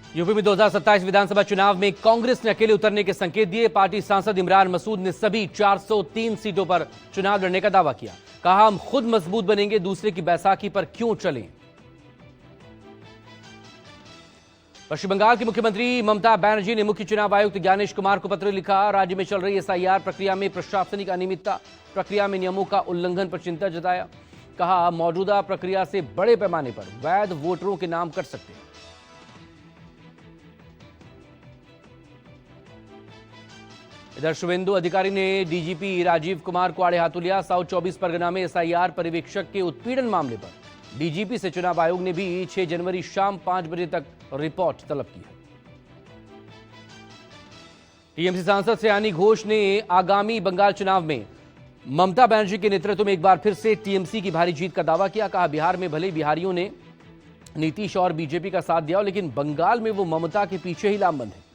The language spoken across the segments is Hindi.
यूपी में 2027 विधानसभा चुनाव में कांग्रेस ने अकेले उतरने के संकेत दिए। पार्टी सांसद इमरान मसूद ने सभी 403 सीटों पर चुनाव लड़ने का दावा किया। कहा, हम खुद मजबूत बनेंगे, दूसरे की बैसाखी पर क्यों चलें। पश्चिम बंगाल की मुख्यमंत्री ममता बनर्जी ने मुख्य चुनाव आयुक्त ज्ञानेश कुमार को पत्र लिखा। राज्य में चल रही एसआईआर प्रक्रिया में प्रशासनिक अनियमितता, प्रक्रिया में नियमों का उल्लंघन पर चिंता जताया। कहा, मौजूदा प्रक्रिया से बड़े पैमाने पर वैध वोटरों के नाम कट सकते हैं। इधर शुभेंदु अधिकारी ने डीजीपी राजीव कुमार को आड़े हाथों लिया। साउथ 24 परगना में एसआईआर पर्यवेक्षक के उत्पीड़न मामले पर डीजीपी से चुनाव आयोग ने भी 6 जनवरी शाम 5 बजे तक रिपोर्ट तलब की है। टीएमसी सांसद सयानी घोष ने आगामी बंगाल चुनाव में ममता बनर्जी के नेतृत्व में एक बार फिर से टीएमसी की भारी जीत का दावा किया। कहा, बिहार में भले बिहारियों ने नीतीश और बीजेपी का साथ दिया, लेकिन बंगाल में वो ममता के पीछे ही लामबंद है।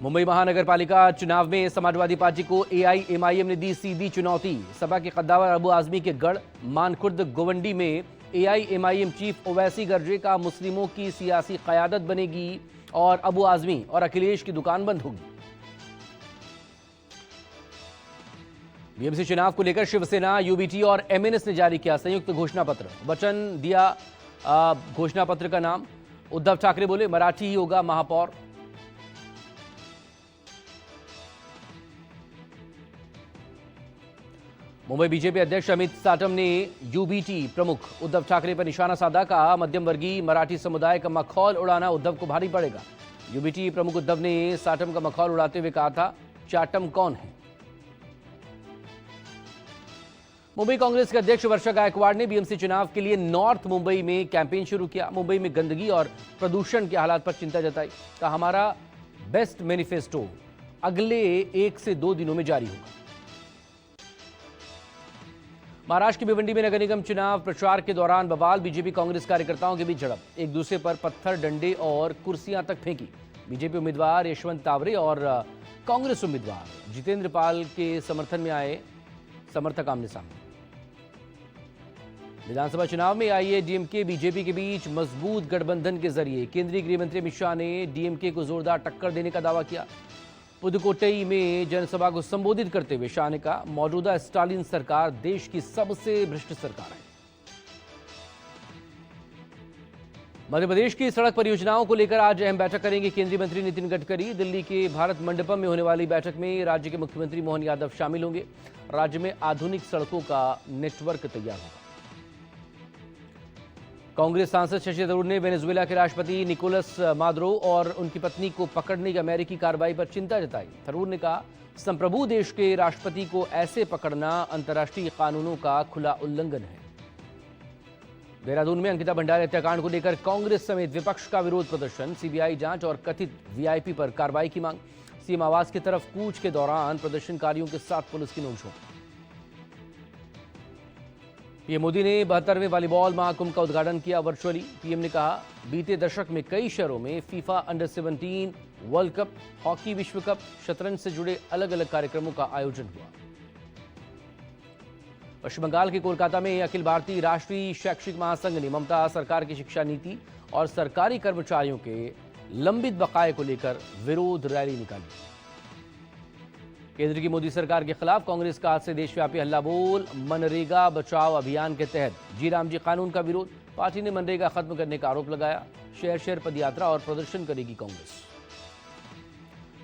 मुंबई महानगर पालिका चुनाव में समाजवादी पार्टी को एआईएमआईएम ने दी सीधी चुनौती। सपा के कद्दावर अबू आजमी के गढ़ मानखुर्द गोवंडी में एआईएमआईएम चीफ ओवैसी गर्जे का मुस्लिमों की सियासी कयादत बनेगी और अबू आजमी और अखिलेश की दुकान बंद होगी। बीएमसी चुनाव को लेकर शिवसेना, यूबीटी और एमएनएस ने जारी किया संयुक्त घोषणा पत्र। वचन दिया घोषणा पत्र का नाम। उद्धव ठाकरे बोले, मराठी ही होगा महापौर। मुंबई बीजेपी अध्यक्ष अमित साटम ने यूबीटी प्रमुख उद्धव ठाकरे पर निशाना साधा। कहा, मध्यम वर्गीय मराठी समुदाय का मखौल उड़ाना उद्धव को भारी पड़ेगा। यूबीटी प्रमुख उद्धव ने साटम का मखौल उड़ाते हुए कहा था, चाटम कौन है। मुंबई कांग्रेस के अध्यक्ष वर्षा गायकवाड़ ने बीएमसी चुनाव के लिए नॉर्थ मुंबई में कैंपेन शुरू किया। मुंबई में गंदगी और प्रदूषण के हालात पर चिंता जताई। कहा, हमारा बेस्ट मैनिफेस्टो अगले 1 से 2 दिनों में जारी होगा। महाराष्ट्र की भिवंडी में नगर निगम चुनाव प्रचार के दौरान बवाल। बीजेपी कांग्रेस कार्यकर्ताओं के बीच झड़प, एक दूसरे पर पत्थर, डंडे और कुर्सियां तक फेंकी। बीजेपी उम्मीदवार यशवंत तावरे और कांग्रेस उम्मीदवार जितेंद्र पाल के समर्थन में आए समर्थक आमने सामने। विधानसभा चुनाव में एआईएडीएमके बीजेपी के बीच मजबूत गठबंधन के जरिए केंद्रीय गृह मंत्री अमित शाह ने डीएमके को जोरदार टक्कर देने का दावा किया। पुदुकोट्टई में जनसभा को संबोधित करते हुए शाह ने कहा, मौजूदा स्टालिन सरकार देश की सबसे भ्रष्ट सरकार है। मध्य प्रदेश की सड़क परियोजनाओं को लेकर आज अहम बैठक करेंगे केंद्रीय मंत्री नितिन गडकरी। दिल्ली के भारत मंडपम में होने वाली बैठक में राज्य के मुख्यमंत्री मोहन यादव शामिल होंगे। राज्य में आधुनिक सड़कों का नेटवर्क तैयार होगा। कांग्रेस सांसद शशि थरूर ने वेनेजुएला के राष्ट्रपति निकोलस मादुरो और उनकी पत्नी को पकड़ने की अमेरिकी कार्रवाई पर चिंता जताई। थरूर ने कहा, संप्रभु देश के राष्ट्रपति को ऐसे पकड़ना अंतर्राष्ट्रीय कानूनों का खुला उल्लंघन है। देहरादून में अंकिता भंडारी हत्याकांड को लेकर कांग्रेस समेत विपक्ष का विरोध प्रदर्शन। सीबीआई जांच और कथित वीआईपी पर कार्रवाई की मांग। सीएम आवास की तरफ कूच के दौरान प्रदर्शनकारियों के साथ पुलिस की नोकझोंक। पीएम मोदी ने 72वें वॉलीबॉल महाकुंभ का उद्घाटन किया वर्चुअली। पीएम ने कहा, बीते दशक में कई शहरों में FIFA under 17 world cup, hockey विश्व कप, शतरंज से जुड़े अलग अलग कार्यक्रमों का आयोजन हुआ। पश्चिम बंगाल के कोलकाता में अखिल भारतीय राष्ट्रीय शैक्षिक महासंघ ने ममता सरकार की शिक्षा नीति और सरकारी कर्मचारियों के लंबित बकाये को लेकर विरोध रैली निकाली। केंद्र की मोदी सरकार के खिलाफ कांग्रेस का आज से देशव्यापी हल्ला बोल। मनरेगा बचाओ अभियान के तहत जी राम जी कानून का विरोध। पार्टी ने मनरेगा खत्म करने का आरोप लगाया। शहर शहर पदयात्रा और प्रदर्शन करेगी कांग्रेस।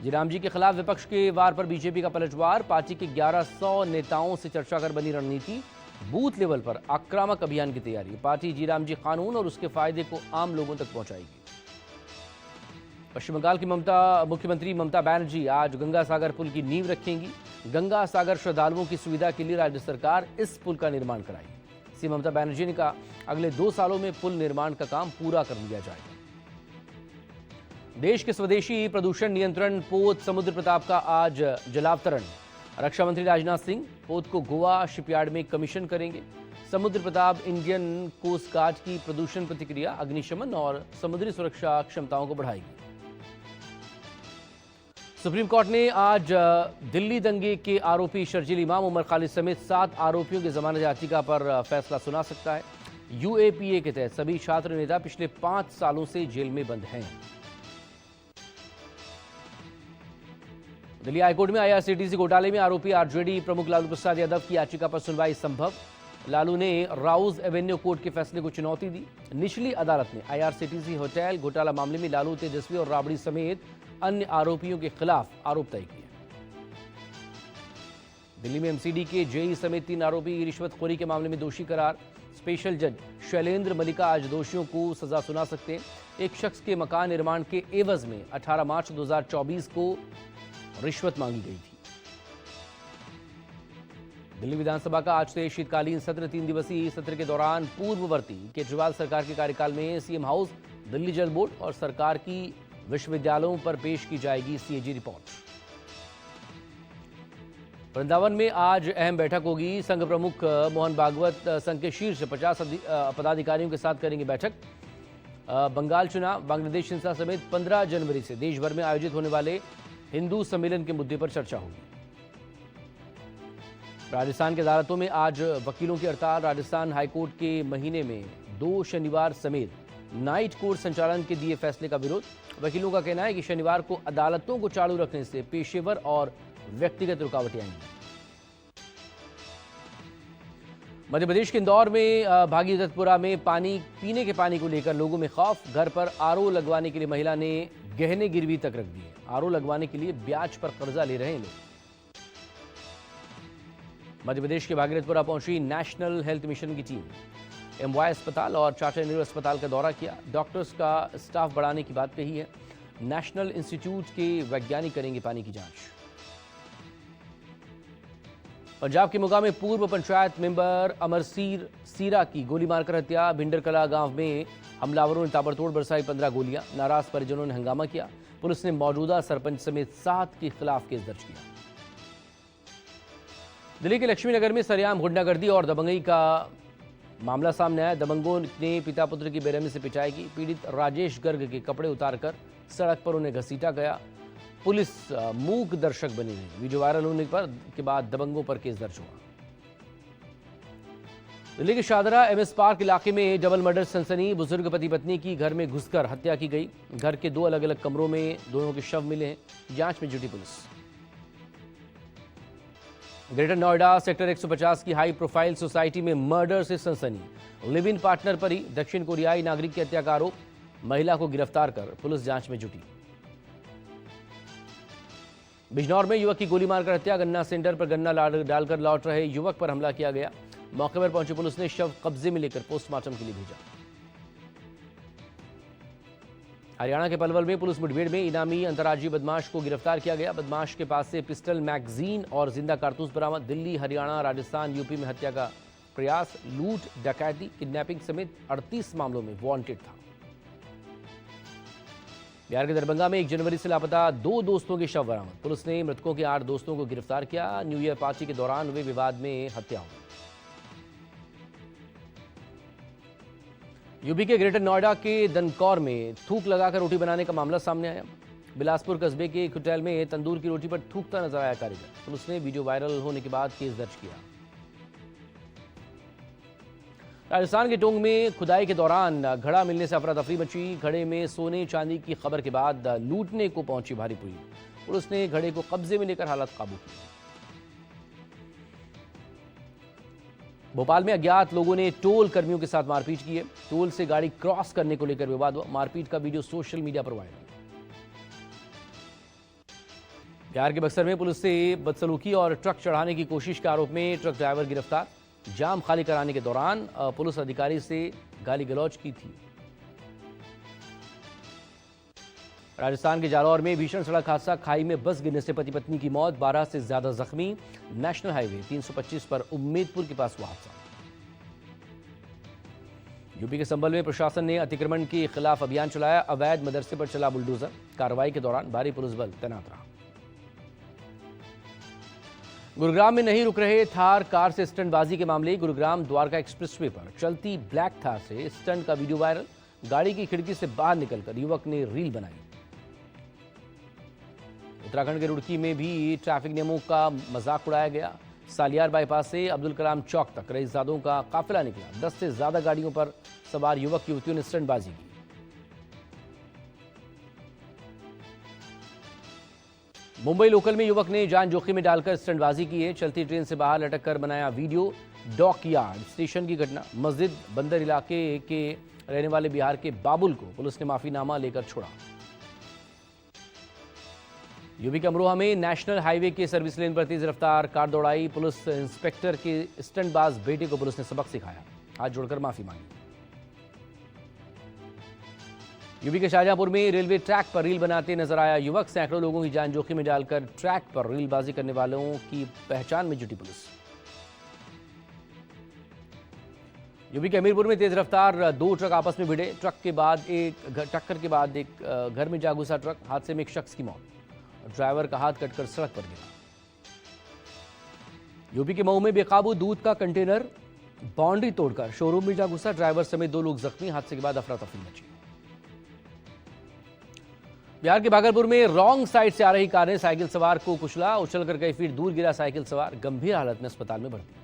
जी राम जी के खिलाफ विपक्ष के वार पर बीजेपी का पलटवार। पार्टी के 1100 नेताओं से चर्चा कर बनी रणनीति। बूथ लेवल पर आक्रामक अभियान की तैयारी। पार्टी जी राम जी कानून और उसके फायदे को आम लोगों तक पहुंचाएगी। पश्चिम बंगाल की मुख्यमंत्री ममता बनर्जी आज गंगा सागर पुल की नींव रखेंगी। गंगा सागर श्रद्धालुओं की सुविधा के लिए राज्य सरकार इस पुल का निर्माण कराएगी। सीएम ममता बनर्जी ने कहा, अगले 2 सालों में पुल निर्माण का काम पूरा कर लिया जाएगा। देश के स्वदेशी प्रदूषण नियंत्रण पोत समुद्र प्रताप का आज जलावतरण। रक्षा मंत्री राजनाथ सिंह पोत को गोवा शिपयार्ड में कमीशन करेंगे। समुद्र प्रताप इंडियन कोस्ट गार्ड की प्रदूषण प्रतिक्रिया, अग्निशमन और समुद्री सुरक्षा क्षमताओं को बढ़ाएगी। सुप्रीम कोर्ट ने आज दिल्ली दंगे के आरोपी शर्जील इमाम, उमर खालिद समेत 7 आरोपियों की जमानत याचिका पर फैसला सुना सकता है। यूएपीए के तहत सभी छात्र नेता पिछले 5 सालों से जेल में बंद हैं। दिल्ली हाईकोर्ट में आईआरसीटीसी घोटाले में आरोपी आरजेडी प्रमुख लालू प्रसाद यादव की याचिका पर सुनवाई संभव। लालू ने राउज एवेन्यू कोर्ट के फैसले को चुनौती दी। निचली अदालत ने आईआरसीटीसी होटल घोटाला मामले में लालू, तेजस्वी और राबड़ी समेत अन्य आरोपियों के खिलाफ आरोप तय किए। दिल्ली में एमसीडी के जेई समेत 3 आरोपी रिश्वतखोरी के मामले में दोषी करार। स्पेशल जज शैलेंद्र मलिका आज दोषियों को सजा सुना सकते हैं। एक शख्स के मकान निर्माण के एवज में 18 मार्च 2024 को रिश्वत मांगी गई थी। दिल्ली विधानसभा का आज से शीतकालीन सत्र 3 दिवसीय सत्र के दौरान पूर्ववर्ती केजरीवाल सरकार के कार्यकाल में सीएम हाउस, दिल्ली जल बोर्ड और सरकार की विश्वविद्यालयों पर पेश की जाएगी सीएजी रिपोर्ट। वृंदावन में आज अहम बैठक होगी। संघ प्रमुख मोहन भागवत संघ के शीर्ष 50 पदाधिकारियों के साथ करेंगे बैठक। बंगाल चुनाव, बांग्लादेश हिंसा समेत 15 जनवरी से देश भर में आयोजित होने वाले हिंदू सम्मेलन के मुद्दे पर चर्चा होगी। राजस्थान की अदालतों में आज वकीलों की हड़ताल। राजस्थान हाईकोर्ट के महीने में 2 शनिवार समेत नाइट कोर्ट संचालन के दिए फैसले का विरोध। वकीलों का कहना है कि शनिवार को अदालतों को चालू रखने से पेशेवर और व्यक्तिगत रुकावटें आएंगी। मध्य प्रदेश के इंदौर में भागीरथपुरा में पीने के पानी को लेकर लोगों में खौफ। घर पर आरओ लगवाने के लिए महिला ने गहने गिरवी तक रख दिए। आरओ लगवाने के लिए ब्याज पर कर्जा ले रहे हैं लोग। मध्य प्रदेश के भागीरथपुरा पहुंची नेशनल हेल्थ मिशन की टीम। एमवाई अस्पताल और टाटा नेहरू अस्पताल का दौरा किया। डॉक्टर्स का स्टाफ बढ़ाने की बात कही है। नेशनल इंस्टीट्यूट के वैज्ञानिक करेंगे पानी की जांच। पंजाब के मोगा में पूर्व पंचायत मेंबर अमरसीर सीरा की गोली मारकर हत्या। भिंडरकला गांव में हमलावरों ने ताबड़तोड़ बरसाई 15 गोलियां। नाराज परिजनों ने हंगामा किया। पुलिस ने मौजूदा सरपंच समेत 7 के खिलाफ केस दर्ज किया। दिल्ली के लक्ष्मीनगर में सरेआम गुंडागर्दी और दबंगई का मामला सामने आया। दबंगों ने पिता पुत्र की बेरहमी से पिटाई की। पीड़ित राजेश गर्ग के कपड़े उतारकर सड़क पर उन्हें घसीटा गया। पुलिस मूक दर्शक बनी रही। वीडियो वायरल होने के बाद दबंगों पर केस दर्ज हुआ। दिल्ली के शाहदरा एमएस पार्क इलाके में डबल मर्डर सनसनी। बुजुर्ग पति पत्नी की घर में घुसकर हत्या की गई। घर के 2 अलग अलग कमरों में दोनों के शव मिले हैं। जांच में जुटी पुलिस। ग्रेटर नोएडा सेक्टर 150 की हाई प्रोफाइल सोसाइटी में मर्डर से सनसनी। लिव इन पार्टनर पर ही दक्षिण कोरियाई नागरिक की हत्या का आरोप। महिला को गिरफ्तार कर पुलिस जांच में जुटी। बिजनौर में युवक की गोली मारकर हत्या। गन्ना सेंटर पर गन्ना डालकर लौट रहे युवक पर हमला किया गया। मौके पर पहुंची पुलिस ने शव कब्जे में लेकर पोस्टमार्टम के लिए भेजा। हरियाणा के पलवल में पुलिस मुठभेड़ में इनामी अंतर्राज्यीय बदमाश को गिरफ्तार किया गया। बदमाश के पास से पिस्टल, मैगजीन और जिंदा कारतूस बरामद। दिल्ली, हरियाणा, राजस्थान, यूपी में हत्या का प्रयास, लूट, डकैती, किडनैपिंग समेत 38 मामलों में वांटेड था। बिहार के दरभंगा में 1 जनवरी से लापता 2 दोस्तों के शव बरामद। पुलिस ने मृतकों के 8 दोस्तों को गिरफ्तार किया। न्यू ईयर पार्टी के दौरान हुए विवाद में हत्या हुई। यूपी के ग्रेटर नोएडा के दनकौर में थूक लगाकर रोटी बनाने का मामला सामने आया। बिलासपुर कस्बे के एक होटल में तंदूर की रोटी पर थूकता नजर आया कारीगर। पुलिस ने वीडियो वायरल होने के बाद केस दर्ज किया। राजस्थान के टोंक में खुदाई के दौरान घड़ा मिलने से अफरा तफरी मची। घड़े में सोने चांदी की खबर के बाद लूटने को पहुंची भारी पुलिस। पुलिस ने घड़े को कब्जे में लेकर हालात काबू किए। भोपाल में अज्ञात लोगों ने टोल कर्मियों के साथ मारपीट की है। टोल से गाड़ी क्रॉस करने को लेकर विवाद हुआ। मारपीट का वीडियो सोशल मीडिया पर वायरल। बिहार के बक्सर में पुलिस से बदसलूकी और ट्रक चढ़ाने की कोशिश के आरोप में ट्रक ड्राइवर गिरफ्तार। जाम खाली कराने के दौरान पुलिस अधिकारी से गाली गलौज की थी। राजस्थान के जालौर में भीषण सड़क हादसा। खाई में बस गिरने से पति पत्नी की मौत, 12 से ज्यादा जख्मी। नेशनल हाईवे 325 पर उम्मेदपुर के पास हुआ हादसा। यूपी के संभल में प्रशासन ने अतिक्रमण के खिलाफ अभियान चलाया। अवैध मदरसे पर चला बुलडोजर। कार्रवाई के दौरान भारी पुलिस बल तैनात रहा। गुरुग्राम में नहीं रुक रहे थार कार से स्टंटबाजी के मामले। गुरुग्राम द्वारका एक्सप्रेसवे पर चलती ब्लैक थार से स्टंट का वीडियो वायरल। गाड़ी की खिड़की से बाहर निकलकर युवक ने रील बनाई। उत्तराखंड के रुड़की में भी ट्रैफिक नियमों का मजाक उड़ाया गया। सालियार बाईपास से अब्दुल कलाम चौक तक रईसजादों का काफिला निकला। 10 से ज्यादा गाड़ियों पर सवार युवक युवतियों ने स्टंटबाजी की। मुंबई लोकल में युवक ने जान जोखिम में डालकर स्टंटबाजी की है। चलती ट्रेन से बाहर लटक कर बनाया वीडियो। डॉक यार्ड स्टेशन की घटना। मस्जिद बंदर इलाके के रहने वाले बिहार के बाबुल को पुलिस ने माफीनामा लेकर छोड़ा। यूपी के अमरोहा में नेशनल हाईवे के सर्विस लेन पर तेज रफ्तार कार दौड़ाई। पुलिस इंस्पेक्टर के स्टंटबाज बेटे को पुलिस ने सबक सिखाया। हाथ जोड़कर माफी मांगी। यूपी के शाहजहांपुर में रेलवे ट्रैक पर रील बनाते नजर आया युवक। सैकड़ों लोगों की जान जोखिम में डालकर ट्रैक पर रीलबाजी करने वालों की पहचान में जुटी पुलिस। यूपी के अमीरपुर में तेज रफ्तार 2 ट्रक आपस में भिड़े। टक्कर के बाद एक घर में जा घुसा ट्रक। हादसे में एक शख्स की मौत। ड्राइवर का हाथ कटकर सड़क पर गिरा। यूपी के मऊ में बेकाबू दूध का कंटेनर बाउंड्री तोड़कर शोरूम में जा घुसा। ड्राइवर समेत 2 लोग जख्मी। हादसे के बाद अफरा तफरी मची। बिहार के भागलपुर में रॉन्ग साइड से आ रही कार ने साइकिल सवार को कुचला। उछलकर कई फीट दूर गिरा साइकिल सवार। गंभीर हालत में अस्पताल में भर्ती।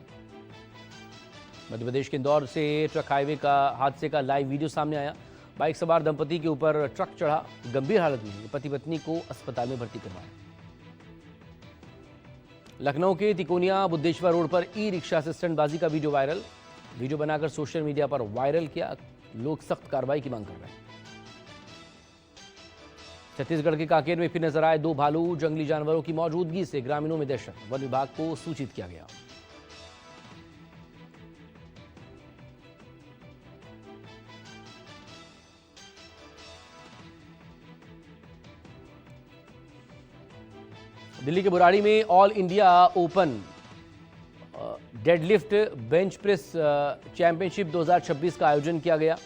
मध्य प्रदेश के इंदौर से ट्रक हाईवे का हादसे का लाइव वीडियो सामने आया। बाइक सवार दंपति के ऊपर ट्रक चढ़ा। गंभीर हालत में पति पत्नी को अस्पताल में भर्ती करवाया। लखनऊ के तिकोनिया बुद्धेश्वर रोड पर ई रिक्शा से स्टंटबाजी का वीडियो वायरल। वीडियो बनाकर सोशल मीडिया पर वायरल किया। लोग सख्त कार्रवाई की मांग कर रहे हैं। छत्तीसगढ़ के कांकेर में फिर नजर आए 2 भालू। जंगली जानवरों की मौजूदगी से ग्रामीणों में दहशत। वन विभाग को सूचित किया गया। दिल्ली के बुराड़ी में all India open deadlift bench press championship 2026 का आयोजन किया गया।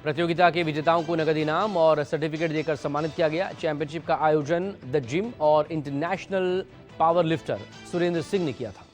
प्रतियोगिता के विजेताओं को नगद इनाम और सर्टिफिकेट देकर सम्मानित किया गया। चैंपियनशिप का आयोजन द जिम और international power lifter Surendra Singh ने किया था।